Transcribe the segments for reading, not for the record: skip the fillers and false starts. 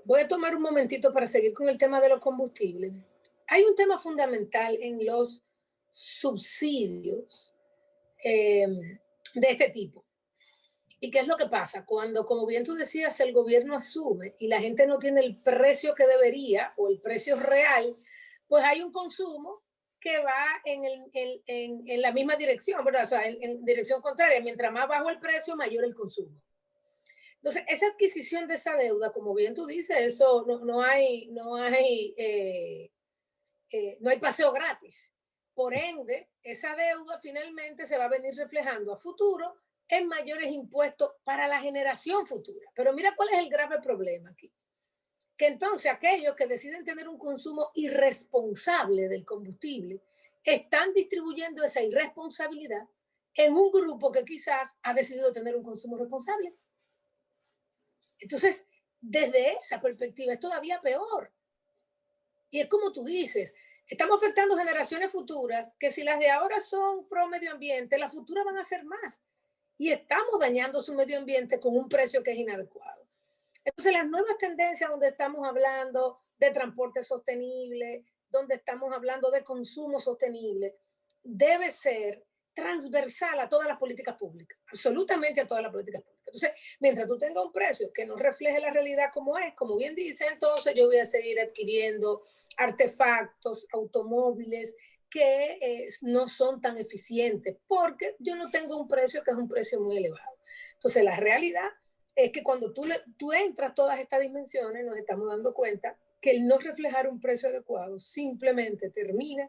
voy a tomar un momentito para seguir con el tema de los combustibles. Hay un tema fundamental en los subsidios de este tipo. ¿Y qué es lo que pasa? Cuando, como bien tú decías, el gobierno asume y la gente no tiene el precio que debería o el precio real, pues hay un consumo que va en la misma dirección, ¿verdad? O sea, en dirección contraria. Mientras más bajo el precio, mayor el consumo. Entonces, esa adquisición de esa deuda, como bien tú dices, eso no hay paseo gratis. Por ende, esa deuda finalmente se va a venir reflejando a futuro en mayores impuestos para la generación futura. Pero mira cuál es el grave problema aquí. Que entonces aquellos que deciden tener un consumo irresponsable del combustible están distribuyendo esa irresponsabilidad en un grupo que quizás ha decidido tener un consumo responsable. Entonces, desde esa perspectiva es todavía peor. Y es como tú dices, estamos afectando generaciones futuras que si las de ahora son pro medio ambiente, las futuras van a ser más. Y estamos dañando su medio ambiente con un precio que es inadecuado. Entonces, las nuevas tendencias donde estamos hablando de transporte sostenible, donde estamos hablando de consumo sostenible, debe ser transversal a todas las políticas públicas, absolutamente a todas las políticas públicas. Entonces, mientras tú tengas un precio que no refleje la realidad como es, como bien dice, entonces yo voy a seguir adquiriendo artefactos, automóviles que no son tan eficientes porque yo no tengo un precio que es un precio muy elevado. Entonces, la realidad es que cuando tú entras todas estas dimensiones, nos estamos dando cuenta que el no reflejar un precio adecuado simplemente termina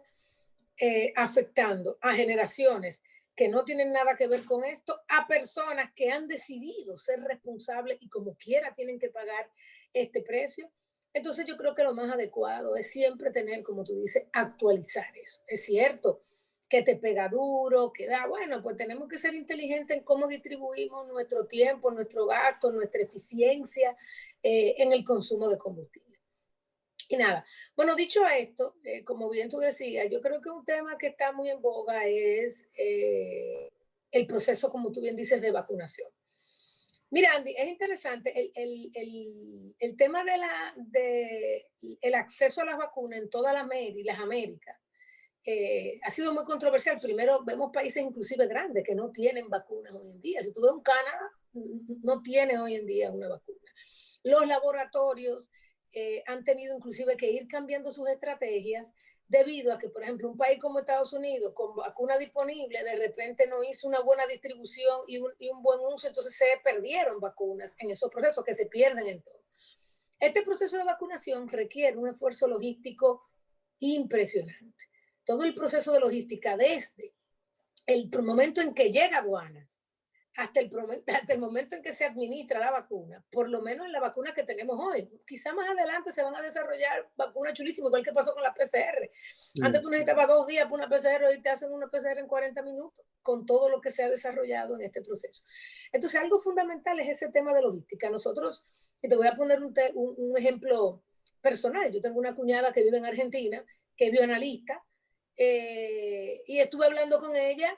afectando a generaciones que no tienen nada que ver con esto, a personas que han decidido ser responsables y como quiera tienen que pagar este precio. Entonces yo creo que lo más adecuado es siempre tener, como tú dices, actualizar eso. Es cierto que te pega duro, que da, bueno, pues tenemos que ser inteligentes en cómo distribuimos nuestro tiempo, nuestro gasto, nuestra eficiencia en el consumo de combustible. Y nada, bueno, dicho esto, como bien tú decías, yo creo que un tema que está muy en boga es el proceso, como tú bien dices, de vacunación. Mira, Andy, es interesante el tema de el acceso a las vacunas en todas las Américas. Ha sido muy controversial. Primero, vemos países inclusive grandes que no tienen vacunas hoy en día. Si tú ves un Canadá, no tiene hoy en día una vacuna. Los laboratorios han tenido inclusive que ir cambiando sus estrategias debido a que, por ejemplo, un país como Estados Unidos, con vacuna disponible, de repente no hizo una buena distribución y un buen uso, entonces se perdieron vacunas en esos procesos que se pierden en todo. Este proceso de vacunación requiere un esfuerzo logístico impresionante. Todo el proceso de logística, desde el momento en que llega a aduanas hasta el momento en que se administra la vacuna, por lo menos en la vacuna que tenemos hoy. Quizá más adelante se van a desarrollar vacunas chulísimas, igual que pasó con la PCR. Antes tú necesitabas 2 días para una PCR y te hacen una PCR en 40 minutos, con todo lo que se ha desarrollado en este proceso. Entonces, algo fundamental es ese tema de logística. Nosotros, y te voy a poner un ejemplo personal. Yo tengo una cuñada que vive en Argentina, que es bioanalista, y estuve hablando con ella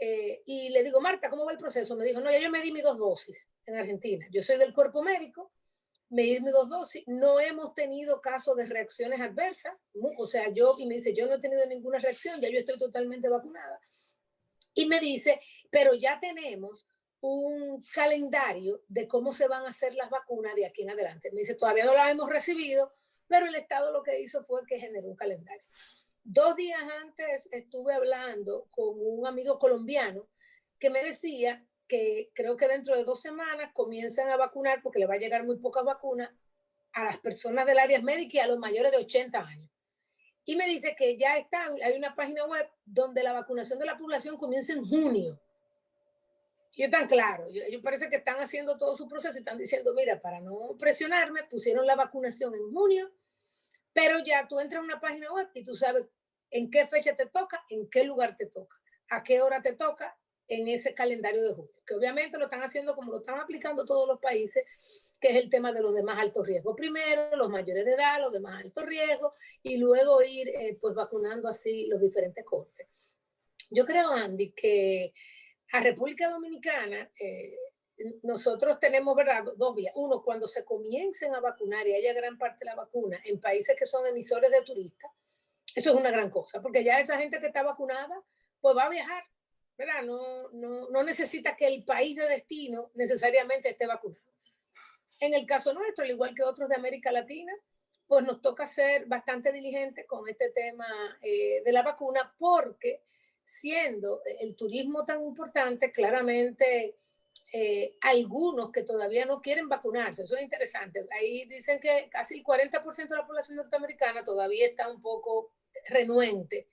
y le digo, Marta, ¿cómo va el proceso? Me dijo, no, ya yo me di mis 2 dosis en Argentina. Yo soy del cuerpo médico, me di mis 2 dosis, no hemos tenido casos de reacciones adversas, o sea, y me dice, yo no he tenido ninguna reacción, ya yo estoy totalmente vacunada. Y me dice, pero ya tenemos un calendario de cómo se van a hacer las vacunas de aquí en adelante. Me dice, todavía no las hemos recibido, pero el Estado lo que hizo fue que generó un calendario. 2 días antes estuve hablando con un amigo colombiano que me decía que creo que dentro de 2 semanas comienzan a vacunar, porque le va a llegar muy pocas vacunas, a las personas del área médica y a los mayores de 80 años. Y me dice que ya hay una página web donde la vacunación de la población comienza en junio. Y están claros, ellos parece que están haciendo todo su proceso y están diciendo, mira, para no presionarme, pusieron la vacunación en junio, pero ya tú entras a una página web y tú sabes en qué fecha te toca, en qué lugar te toca, a qué hora te toca en ese calendario de julio, que obviamente lo están haciendo como lo están aplicando todos los países, que es el tema de los de más alto riesgo. Primero, los mayores de edad, los de más alto riesgo, y luego ir pues vacunando así los diferentes cortes. Yo creo, Andy, que a República Dominicana nosotros tenemos, ¿verdad?, dos vías. Uno, cuando se comiencen a vacunar y haya gran parte de la vacuna en países que son emisores de turistas, eso es una gran cosa, porque ya esa gente que está vacunada, pues va a viajar, ¿verdad? No necesita que el país de destino necesariamente esté vacunado. En el caso nuestro, al igual que otros de América Latina, pues nos toca ser bastante diligentes con este tema de la vacuna, porque siendo el turismo tan importante, claramente algunos que todavía no quieren vacunarse, eso es interesante. Ahí dicen que casi el 40% de la población norteamericana todavía está un poco renuente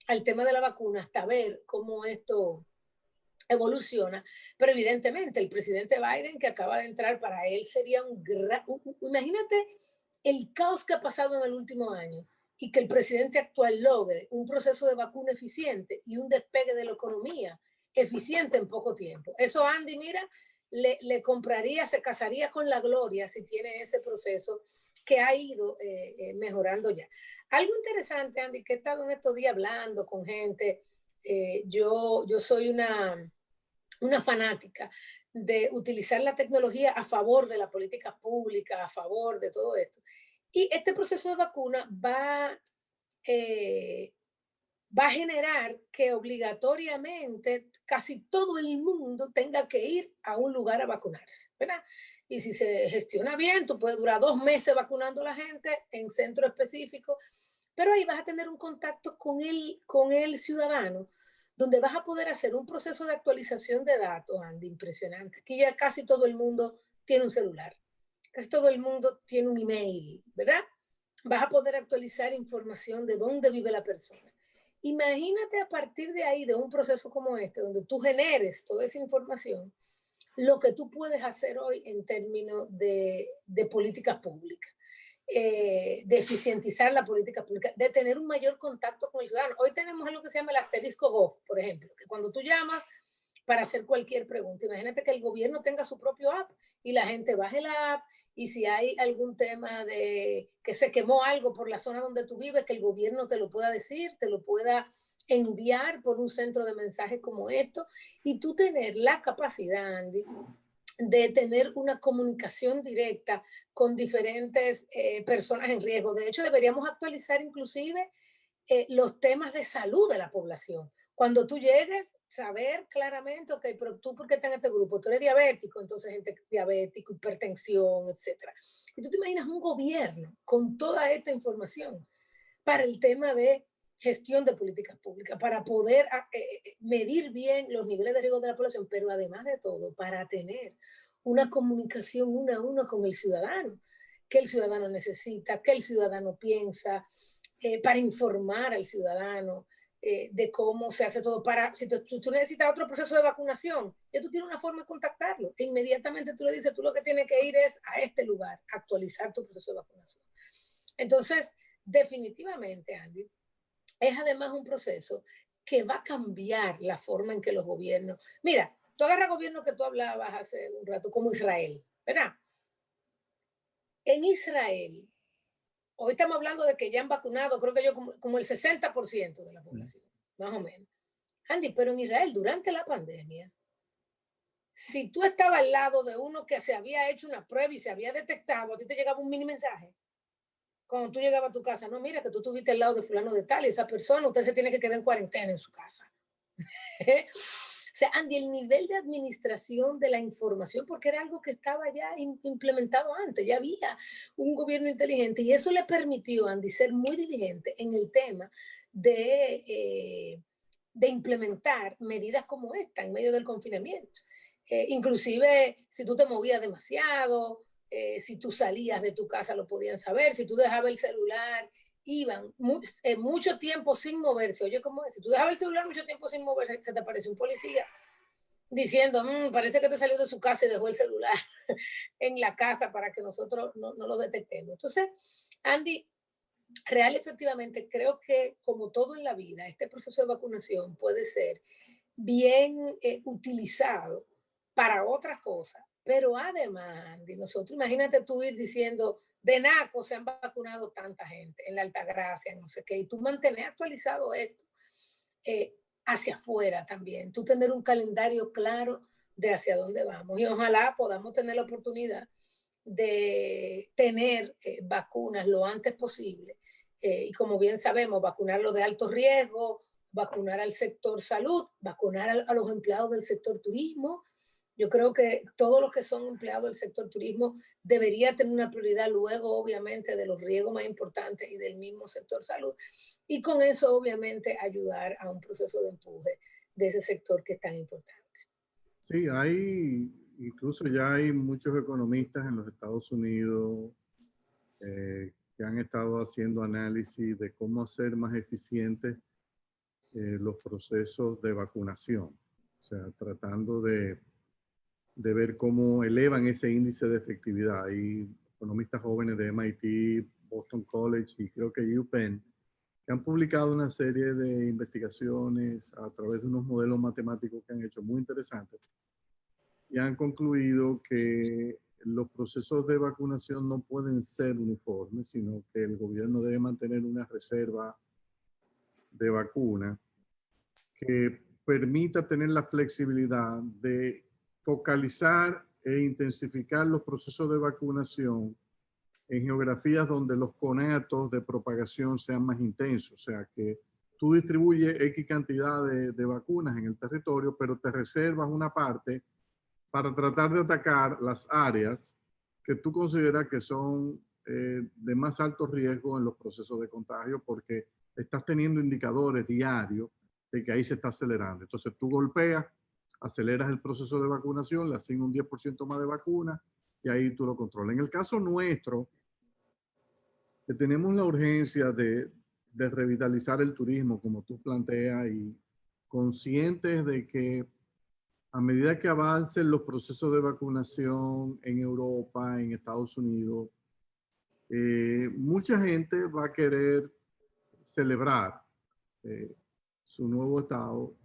al tema de la vacuna hasta ver cómo esto evoluciona, pero evidentemente el presidente Biden que acaba de entrar, para él sería un gran, imagínate el caos que ha pasado en el último año y que el presidente actual logre un proceso de vacuna eficiente y un despegue de la economía eficiente en poco tiempo. Eso Andy, mira, le compraría, se casaría con la gloria si tiene ese proceso que ha ido mejorando ya. Algo interesante, Andy, que he estado en estos días hablando con gente, yo soy una fanática de utilizar la tecnología a favor de la política pública, a favor de todo esto. Y este proceso de vacuna eh, va a generar que obligatoriamente casi todo el mundo tenga que ir a un lugar a vacunarse, ¿verdad? Y si se gestiona bien, tú puedes durar 2 meses vacunando a la gente en centro específico, pero ahí vas a tener un contacto con el ciudadano, donde vas a poder hacer un proceso de actualización de datos, Andy, impresionante. Aquí ya casi todo el mundo tiene un celular, casi todo el mundo tiene un email, ¿verdad? Vas a poder actualizar información de dónde vive la persona. Imagínate a partir de ahí, de un proceso como este, donde tú generes toda esa información, lo que tú puedes hacer hoy en términos de políticas públicas, de eficientizar la política pública, de tener un mayor contacto con el ciudadano. Hoy tenemos algo que se llama el asterisco Gov, por ejemplo, que cuando tú llamas para hacer cualquier pregunta, imagínate que el gobierno tenga su propio app y la gente baje la app, y si hay algún tema de que se quemó algo por la zona donde tú vives, que el gobierno te lo pueda decir, te lo pueda enviar por un centro de mensajes como esto, y tú tener la capacidad, Andy, de tener una comunicación directa con diferentes personas en riesgo. De hecho, deberíamos actualizar inclusive los temas de salud de la población. Cuando tú llegues, saber claramente, ok, pero tú, ¿por qué estás en este grupo? Tú eres diabético, entonces gente diabético, hipertensión, etcétera. Y tú te imaginas un gobierno con toda esta información para el tema de gestión de políticas públicas, para poder medir bien los niveles de riesgo de la población, pero además de todo, para tener una comunicación uno a uno con el ciudadano, que el ciudadano necesita, que el ciudadano piensa, para informar al ciudadano de cómo se hace todo. Para, si tú necesitas otro proceso de vacunación, ya tú tienes una forma de contactarlo. E inmediatamente tú le dices, tú lo que tienes que ir es a este lugar, actualizar tu proceso de vacunación. Entonces, definitivamente, Andy, es además un proceso que va a cambiar la forma en que los gobiernos... Mira, tú agarras gobierno que tú hablabas hace un rato, como Israel, ¿verdad? En Israel, hoy estamos hablando de que ya han vacunado, creo que yo como el 60% de la población, más o menos. Andy, pero en Israel, durante la pandemia, si tú estabas al lado de uno que se había hecho una prueba y se había detectado, a ti te llegaba un mini mensaje cuando tú llegabas a tu casa, no, mira que tú estuviste al lado de fulano de tal y esa persona, usted se tiene que quedar en cuarentena en su casa. O sea, Andy, el nivel de administración de la información, porque era algo que estaba ya implementado antes, ya había un gobierno inteligente y eso le permitió a Andy ser muy diligente en el tema de implementar medidas como esta en medio del confinamiento. Inclusive si tú te movías demasiado, si tú salías de tu casa lo podían saber, si tú dejabas el celular, iban mucho tiempo sin moverse. Oye, ¿cómo es? Si tú dejabas el celular mucho tiempo sin moverse, se te aparece un policía diciendo, parece que te salió de su casa y dejó el celular en la casa para que nosotros no lo detectemos. Entonces, Andy, real efectivamente creo que como todo en la vida, este proceso de vacunación puede ser bien utilizado para otras cosas, pero además, de nosotros, imagínate tú ir diciendo, de NACO se han vacunado tanta gente, en la Altagracia, no sé qué, y tú mantener actualizado esto hacia afuera también, tú tener un calendario claro de hacia dónde vamos. Y ojalá podamos tener la oportunidad de tener vacunas lo antes posible. Y como bien sabemos, vacunar los de alto riesgo, vacunar al sector salud, vacunar a los empleados del sector turismo. Yo creo que todos los que son empleados del sector turismo debería tener una prioridad luego, obviamente, de los riesgos más importantes y del mismo sector salud. Y con eso, obviamente, ayudar a un proceso de empuje de ese sector que es tan importante. Sí, incluso ya hay muchos economistas en los Estados Unidos que han estado haciendo análisis de cómo hacer más eficientes los procesos de vacunación. O sea, tratando de ver cómo elevan ese índice de efectividad. Hay economistas jóvenes de MIT, Boston College y creo que UPenn, que han publicado una serie de investigaciones a través de unos modelos matemáticos que han hecho muy interesantes y han concluido que los procesos de vacunación no pueden ser uniformes, sino que el gobierno debe mantener una reserva de vacuna que permita tener la flexibilidad de focalizar e intensificar los procesos de vacunación en geografías donde los conatos de propagación sean más intensos. O sea, que tú distribuyes X cantidad de vacunas en el territorio, pero te reservas una parte para tratar de atacar las áreas que tú consideras que son de más alto riesgo en los procesos de contagio, porque estás teniendo indicadores diarios de que ahí se está acelerando. Entonces tú golpeas, aceleras el proceso de vacunación, le asignas un 10% más de vacuna y ahí tú lo controlas. En el caso nuestro, que tenemos la urgencia de revitalizar el turismo, como tú planteas, y conscientes de que a medida que avancen los procesos de vacunación en Europa, en Estados Unidos, mucha gente va a querer celebrar eh, su nuevo estado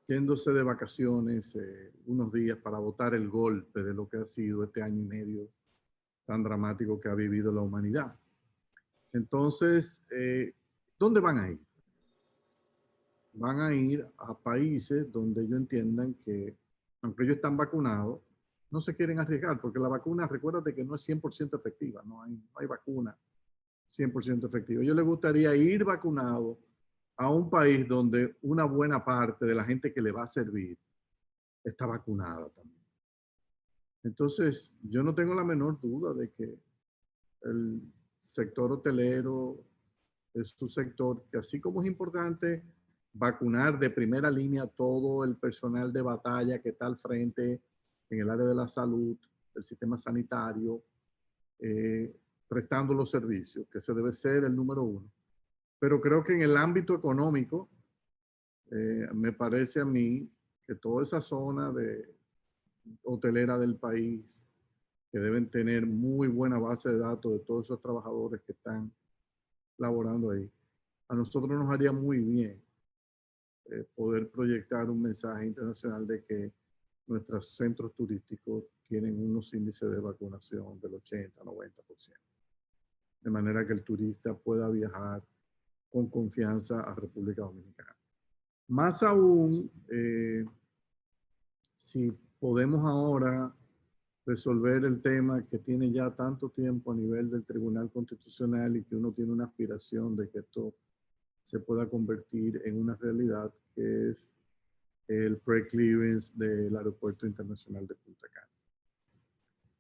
yéndose de vacaciones unos días para botar el golpe de lo que ha sido este año y medio tan dramático que ha vivido la humanidad. Entonces, ¿dónde van a ir? Van a ir a países donde ellos entiendan que, aunque ellos están vacunados, no se quieren arriesgar, porque la vacuna, recuérdate que no es 100% efectiva, no hay vacuna 100% efectiva. A ellos les gustaría ir vacunado a un país donde una buena parte de la gente que le va a servir está vacunada también. Entonces, yo no tengo la menor duda de que el sector hotelero es un sector que, así como es importante vacunar de primera línea todo el personal de batalla que está al frente en el área de la salud, del sistema sanitario, prestando los servicios, que ese debe ser el número uno. Pero creo que en el ámbito económico, me parece a mí que toda esa zona hotelera del país, que deben tener muy buena base de datos de todos esos trabajadores que están laborando ahí, a nosotros nos haría muy bien poder proyectar un mensaje internacional de que nuestros centros turísticos tienen unos índices de vacunación del 80-90%, de manera que el turista pueda viajar con confianza a República Dominicana. Más aún, si podemos ahora resolver el tema que tiene ya tanto tiempo a nivel del Tribunal Constitucional y que uno tiene una aspiración de que esto se pueda convertir en una realidad, que es el pre-clearance del Aeropuerto Internacional de Punta Cana,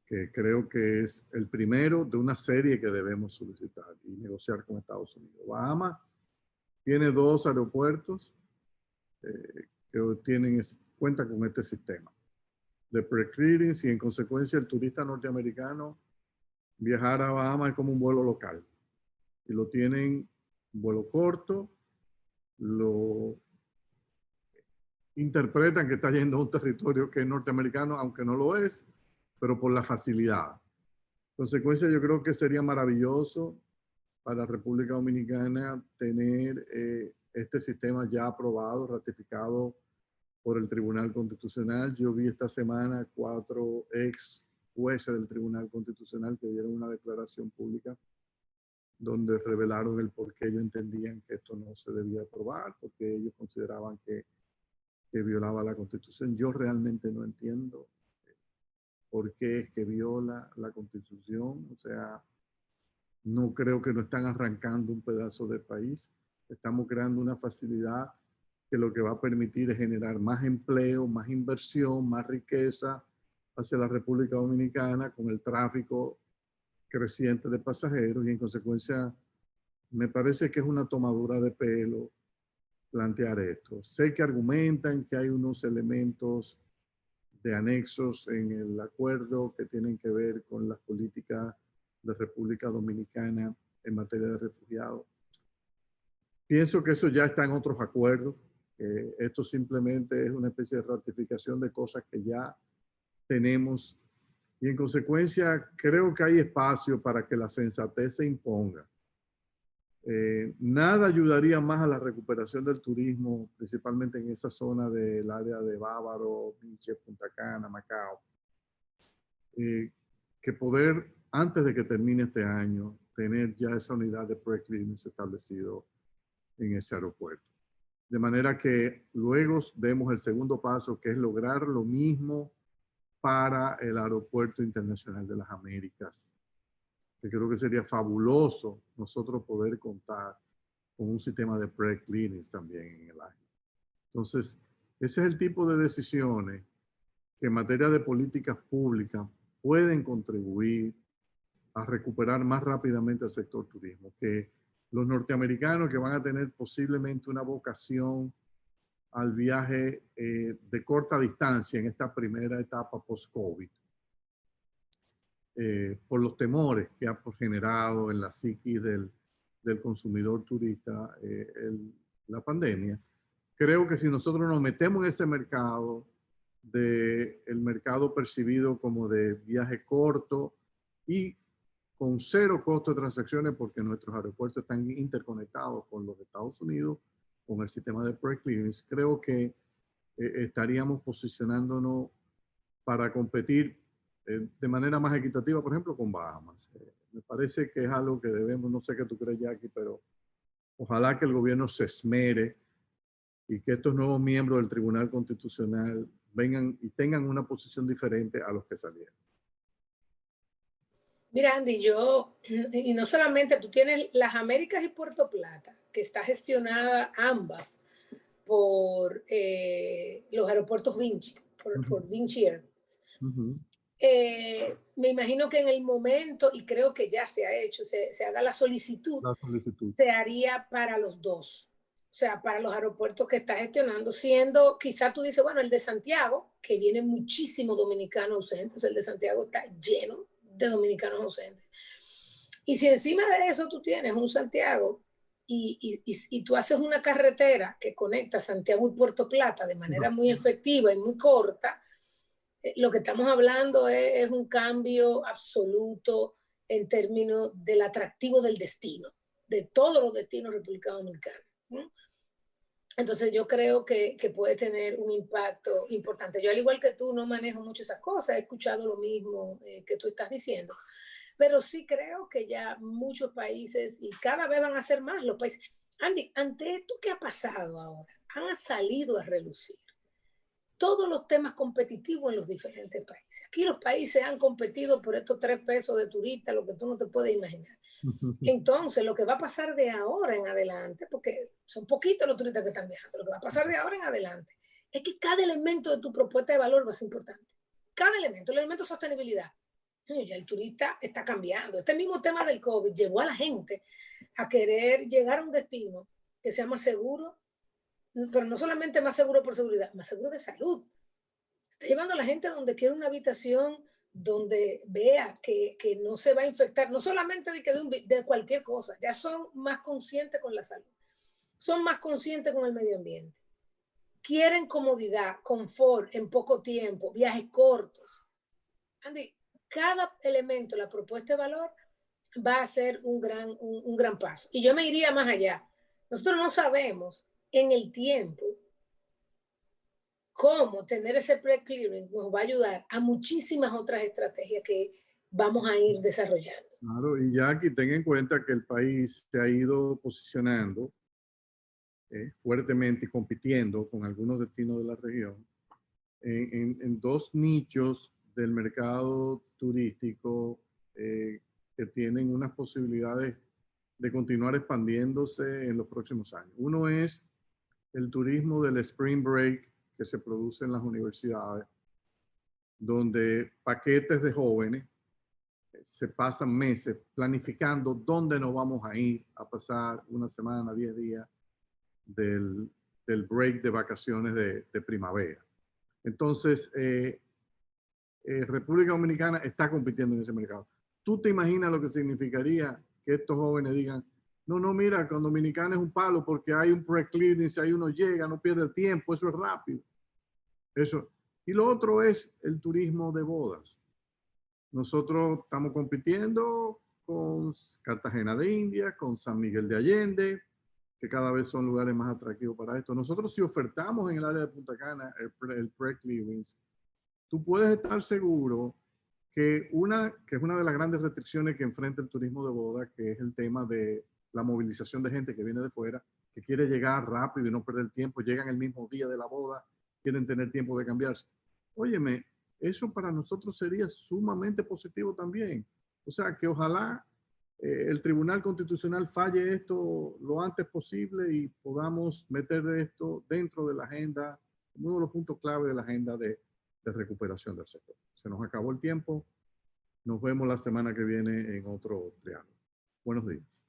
que creo que es el primero de una serie que debemos solicitar y negociar con Estados Unidos. Bahamas tiene 2 aeropuertos que cuentan con este sistema de pre-clearance, y en consecuencia el turista norteamericano viajar a Bahamas es como un vuelo local. Y lo tienen un vuelo corto, lo interpretan que está yendo a un territorio que es norteamericano, aunque no lo es, pero por la facilidad. En consecuencia, yo creo que sería maravilloso para República Dominicana tener este sistema ya aprobado, ratificado por el Tribunal Constitucional. Yo vi esta semana 4 ex jueces del Tribunal Constitucional que dieron una declaración pública donde revelaron el por qué ellos entendían que esto no se debía aprobar, porque ellos consideraban que que violaba la Constitución. Yo realmente no entiendo por qué es que viola la Constitución. O sea, no creo que no están arrancando un pedazo de país. Estamos creando una facilidad que lo que va a permitir es generar más empleo, más inversión, más riqueza hacia la República Dominicana con el tráfico creciente de pasajeros y en consecuencia me parece que es una tomadura de pelo plantear esto. Sé que argumentan que hay unos elementos de anexos en el acuerdo que tienen que ver con las políticas de República Dominicana en materia de refugiados. Pienso que eso ya está en otros acuerdos. Esto simplemente es una especie de ratificación de cosas que ya tenemos y en consecuencia creo que hay espacio para que la sensatez se imponga. Nada ayudaría más a la recuperación del turismo, principalmente en esa zona del área de Bávaro, Biche, Punta Cana, Macao, que poder, antes de que termine este año, tener ya esa unidad de pre-clearance establecido en ese aeropuerto. De manera que luego demos el segundo paso, que es lograr lo mismo para el Aeropuerto Internacional de las Américas, que creo que sería fabuloso nosotros poder contar con un sistema de pre-clearance también en el área. Entonces, ese es el tipo de decisiones que en materia de políticas públicas pueden contribuir a recuperar más rápidamente el sector turismo, que los norteamericanos que van a tener posiblemente una vocación al viaje de corta distancia en esta primera etapa post-COVID, por los temores que ha generado en la psiquis del consumidor turista la pandemia. Creo que si nosotros nos metemos en ese mercado, el mercado percibido como de viaje corto y con cero costo de transacciones porque nuestros aeropuertos están interconectados con los Estados Unidos, con el sistema de pre-clearance, creo que estaríamos posicionándonos para competir de manera más equitativa, por ejemplo, con Bahamas. Me parece que es algo que debemos, no sé qué tú crees, Jackie, pero ojalá que el gobierno se esmere y que estos nuevos miembros del Tribunal Constitucional vengan y tengan una posición diferente a los que salieron. Mira, Andy, y no solamente tú tienes las Américas y Puerto Plata, que está gestionada ambas por los aeropuertos Vinci, por Vinci Airlines. Me imagino que en el momento, y creo que ya se ha hecho, se haga la solicitud, se haría para los dos. O sea, para los aeropuertos que está gestionando, siendo, quizá tú dices, bueno, el de Santiago, que viene muchísimo dominicano ausentes, el de Santiago está lleno de dominicanos ausentes. Y si encima de eso tú tienes un Santiago y tú haces una carretera que conecta Santiago y Puerto Plata de manera muy efectiva y muy corta, lo que estamos hablando es un cambio absoluto en términos del atractivo del destino, de todos los destinos republicanos dominicanos. ¿No? Entonces yo creo que puede tener un impacto importante. Yo al igual que tú no manejo mucho esas cosas, he escuchado lo mismo que tú estás diciendo, pero sí creo que ya muchos países, y cada vez van a ser más los países. Andy, ante esto que ha pasado ahora, han salido a relucir todos los temas competitivos en los diferentes países. Aquí los países han competido por estos 3 pesos de turista, lo que tú no te puedes imaginar. Entonces, lo que va a pasar de ahora en adelante, porque son poquitos los turistas que están viajando, lo que va a pasar de ahora en adelante es que cada elemento de tu propuesta de valor va a ser importante. Cada elemento, el elemento de sostenibilidad. Ya el turista está cambiando. Este mismo tema del COVID llevó a la gente a querer llegar a un destino que sea más seguro, pero no solamente más seguro por seguridad, más seguro de salud. Está llevando a la gente donde quiere una habitación donde vea que no se va a infectar, no solamente de cualquier cosa, ya son más conscientes con la salud, son más conscientes con el medio ambiente. Quieren comodidad, confort en poco tiempo, viajes cortos. Andy, cada elemento, la propuesta de valor, va a ser un gran paso. Y yo me iría más allá. Nosotros no sabemos en el tiempo cómo tener ese pre-clearing nos va a ayudar a muchísimas otras estrategias que vamos a ir desarrollando. Claro, y ya aquí ten en cuenta que el país se ha ido posicionando fuertemente y compitiendo con algunos destinos de la región en dos nichos del mercado turístico que tienen unas posibilidades de continuar expandiéndose en los próximos años. Uno es el turismo del Spring Break que se produce en las universidades, donde paquetes de jóvenes se pasan meses planificando dónde nos vamos a ir a pasar una semana, 10 días del break de vacaciones de primavera. Entonces, República Dominicana está compitiendo en ese mercado. ¿Tú te imaginas lo que significaría que estos jóvenes digan, no, no, mira, con Dominicana es un palo porque hay un pre-clearance, ahí uno llega, no pierde el tiempo, eso es rápido? Eso. Y lo otro es el turismo de bodas. Nosotros estamos compitiendo con Cartagena de India, con San Miguel de Allende, que cada vez son lugares más atractivos para esto. Nosotros si ofertamos en el área de Punta Cana el pre-clearance, tú puedes estar seguro que es una de las grandes restricciones que enfrenta el turismo de boda, que es el tema de la movilización de gente que viene de fuera, que quiere llegar rápido y no perder tiempo, llegan el mismo día de la boda, quieren tener tiempo de cambiarse. Óyeme, eso para nosotros sería sumamente positivo también. O sea, que ojalá el Tribunal Constitucional falle esto lo antes posible y podamos meter esto dentro de la agenda, uno de los puntos clave de la agenda de recuperación del sector. Se nos acabó el tiempo. Nos vemos la semana que viene en otro triángulo. Buenos días.